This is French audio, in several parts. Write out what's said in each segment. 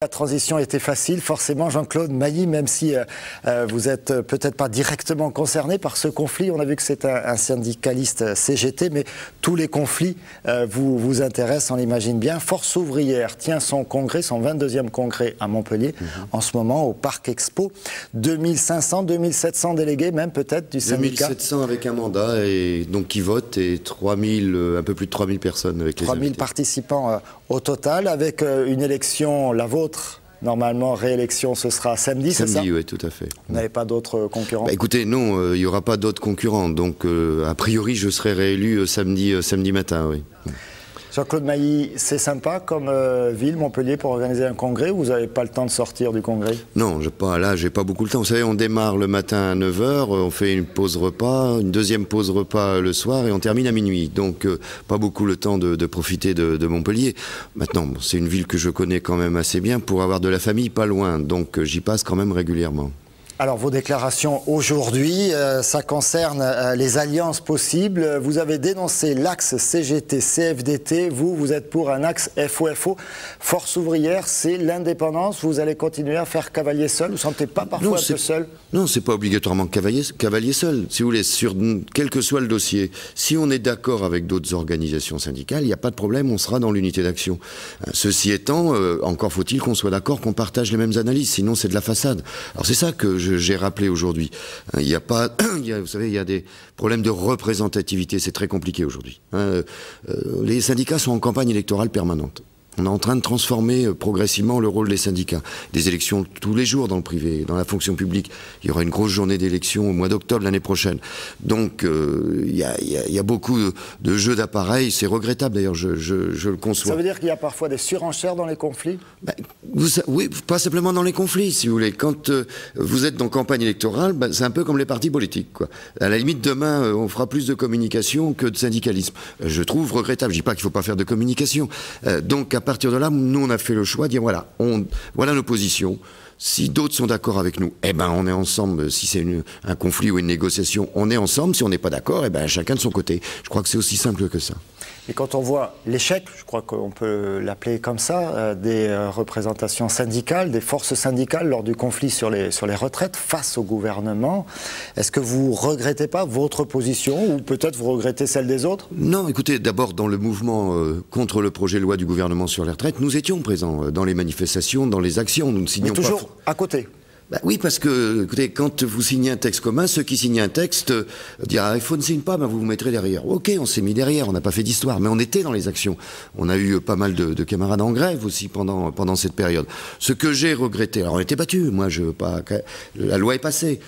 La transition était facile, forcément, Jean-Claude Mailly, même si vous êtes peut-être pas directement concerné par ce conflit. On a vu que c'est un syndicaliste CGT, mais tous les conflits vous intéressent, on l'imagine bien. Force ouvrière tient son congrès, son 22e congrès à Montpellier, en ce moment au Parc Expo. 2500, 2700 délégués même peut-être du syndicat. 2700 avec un mandat et donc qui votent et 3000, un peu plus de 3000 personnes avec les 3000 participants au total, avec une élection, la vôtre, normalement réélection, ce sera samedi, c'est ça? Samedi, oui, tout à fait. Vous n'avez pas d'autres concurrents? Écoutez, non, il n'y aura pas d'autres concurrents, donc a priori je serai réélu samedi matin, oui. Jean-Claude Mailly, c'est sympa comme ville, Montpellier, pour organiser un congrès, ou vous n'avez pas le temps de sortir du congrès? Non, là, j'ai pas beaucoup le temps. Vous savez, on démarre le matin à 9 h, on fait une pause repas, une deuxième pause repas le soir, et on termine à minuit. Donc, pas beaucoup le temps de profiter de Montpellier. Maintenant, c'est une ville que je connais quand même assez bien pour avoir de la famille pas loin, donc j'y passe quand même régulièrement. Alors, vos déclarations aujourd'hui, ça concerne les alliances possibles. Vous avez dénoncé l'axe CGT-CFDT. Vous êtes pour un axe FOFO. Force ouvrière, c'est l'indépendance. Vous allez continuer à faire cavalier seul. Vous ne sentez pas parfois un peu seul? Non, c'est pas obligatoirement cavalier seul. Si vous voulez, sur quel que soit le dossier, si on est d'accord avec d'autres organisations syndicales, il n'y a pas de problème, on sera dans l'unité d'action. Ceci étant, encore faut-il qu'on soit d'accord, qu'on partage les mêmes analyses, sinon c'est de la façade. Alors c'est ça que j'ai rappelé aujourd'hui. Il n'y a pas, vous savez, il y a des problèmes de représentativité, c'est très compliqué aujourd'hui. Les syndicats sont en campagne électorale permanente. On est en train de transformer progressivement le rôle des syndicats. Des élections tous les jours dans le privé, dans la fonction publique. Il y aura une grosse journée d'élections au mois d'octobre l'année prochaine. Donc il y a beaucoup de jeux d'appareils. C'est regrettable d'ailleurs, je le conçois. Ça veut dire qu'il y a parfois des surenchères dans les conflits? Oui, pas simplement dans les conflits, si vous voulez. Quand vous êtes dans campagne électorale, c'est un peu comme les partis politiques, quoi. À la limite, demain, on fera plus de communication que de syndicalisme. Je trouve regrettable. Je dis pas qu'il faut pas faire de communication. Donc à partir de là, nous, on a fait le choix de dire voilà, voilà nos positions. Si d'autres sont d'accord avec nous, eh ben, on est ensemble. Si c'est un conflit ou une négociation, on est ensemble. Si on n'est pas d'accord, eh ben, chacun de son côté. Je crois que c'est aussi simple que ça. Et quand on voit l'échec, je crois qu'on peut l'appeler comme ça, des représentations syndicales, des forces syndicales lors du conflit sur les retraites face au gouvernement, est-ce que vous ne regrettez pas votre position ou peut-être vous regrettez celle des autres? Non, écoutez, d'abord dans le mouvement contre le projet de loi du gouvernement sur les retraites, nous étions présents dans les manifestations, dans les actions, nous ne signions pas... Mais toujours à côté? Oui, parce que, écoutez, quand vous signez un texte commun, ceux qui signent un texte disent « il ne signe pas, vous vous mettrez derrière ». Ok, on s'est mis derrière, on n'a pas fait d'histoire, mais on était dans les actions. On a eu pas mal de camarades en grève aussi pendant cette période. Ce que j'ai regretté, alors on était battus, moi la loi est passée.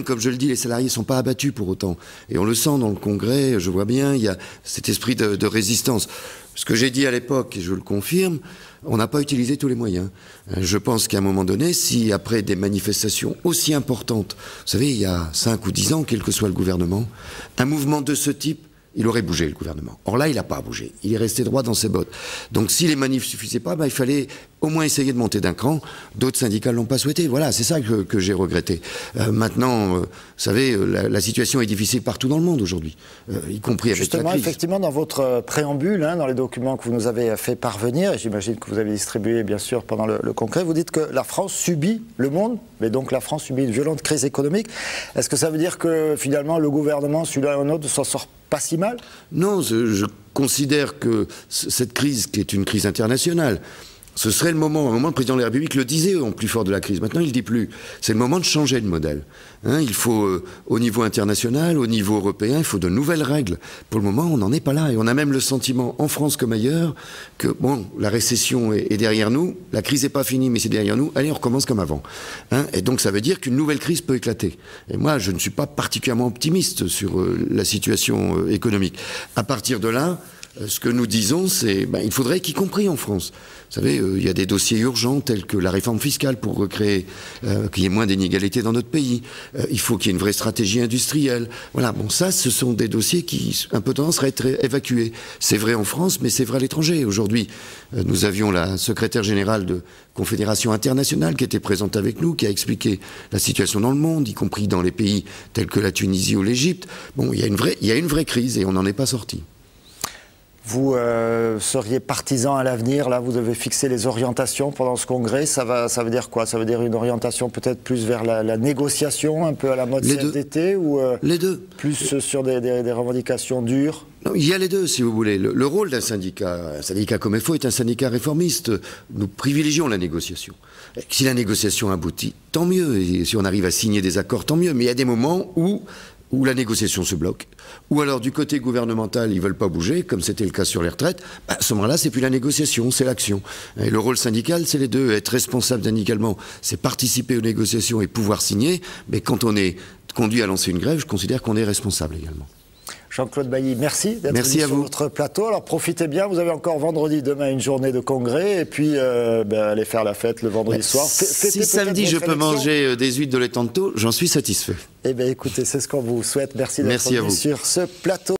Comme je le dis, les salariés ne sont pas abattus pour autant. Et on le sent dans le Congrès, je vois bien, il y a cet esprit de résistance. Ce que j'ai dit à l'époque, et je le confirme, on n'a pas utilisé tous les moyens. Je pense qu'à un moment donné, si après des manifestations aussi importantes, vous savez, il y a 5 ou 10 ans, quel que soit le gouvernement, un mouvement de ce type, il aurait bougé, le gouvernement. Or là, il n'a pas bougé. Il est resté droit dans ses bottes. Donc si les manifs ne suffisaient pas, il fallait au moins essayer de monter d'un cran. D'autres syndicats ne l'ont pas souhaité. Voilà, c'est ça que j'ai regretté. Maintenant, vous savez, la situation est difficile partout dans le monde aujourd'hui, y compris avec justement, la crise. Effectivement, dans votre préambule, dans les documents que vous nous avez fait parvenir, et j'imagine que vous avez distribué, bien sûr, pendant le congrès, vous dites que la France subit le monde, mais donc la France subit une violente crise économique. Est-ce que ça veut dire que, finalement, le gouvernement, celui-là ou un autre, ne s'en sort pas si mal? Non, je considère que cette crise, qui est une crise internationale, ce serait le moment, le président de la République le disait au plus fort de la crise, maintenant il ne le dit plus, c'est le moment de changer de modèle. Il faut, au niveau international, au niveau européen, il faut de nouvelles règles. Pour le moment, on n'en est pas là. Et on a même le sentiment, en France comme ailleurs, que bon, la récession est derrière nous, la crise n'est pas finie, mais c'est derrière nous, allez, on recommence comme avant. Et donc ça veut dire qu'une nouvelle crise peut éclater. Et moi, je ne suis pas particulièrement optimiste sur la situation économique. À partir de là, ce que nous disons, c'est il faudrait qu'y compris en France. Vous savez, il y a des dossiers urgents tels que la réforme fiscale pour recréer, qu'il y ait moins d'inégalités dans notre pays. Il faut qu'il y ait une vraie stratégie industrielle. Voilà, bon, ça, ce sont des dossiers qui, un peu tendance, à être évacués. C'est vrai en France, mais c'est vrai à l'étranger. Aujourd'hui, nous avions la secrétaire générale de Confédération internationale qui était présente avec nous, qui a expliqué la situation dans le monde, y compris dans les pays tels que la Tunisie ou l'Égypte. Bon, il y a une vraie crise et on n'en est pas sorti. Vous seriez partisan à l'avenir, là vous devez fixer les orientations pendant ce congrès, ça veut dire quoi? Ça veut dire une orientation peut-être plus vers la négociation, un peu à la mode CFDT, ou les deux. Plus sur des revendications dures? Non, il y a les deux, si vous voulez. Le rôle d'un syndicat, un syndicat comme FO est un syndicat réformiste. Nous privilégions la négociation. Si la négociation aboutit, tant mieux. Et si on arrive à signer des accords, tant mieux. Mais il y a des moments où la négociation se bloque, ou alors du côté gouvernemental, ils ne veulent pas bouger, comme c'était le cas sur les retraites, à ce moment-là, c'est plus la négociation, c'est l'action. Et le rôle syndical, c'est les deux. Être responsable syndicalement, c'est participer aux négociations et pouvoir signer, mais quand on est conduit à lancer une grève, je considère qu'on est responsable également. Jean-Claude Bailly, merci d'être venu sur votre plateau. Alors profitez bien, vous avez encore vendredi, demain, une journée de congrès, et puis allez faire la fête le vendredi soir. Si samedi je peux manger des huîtres de lait tantôt, j'en suis satisfait. Eh bien écoutez, c'est ce qu'on vous souhaite. Merci d'être venu sur ce plateau.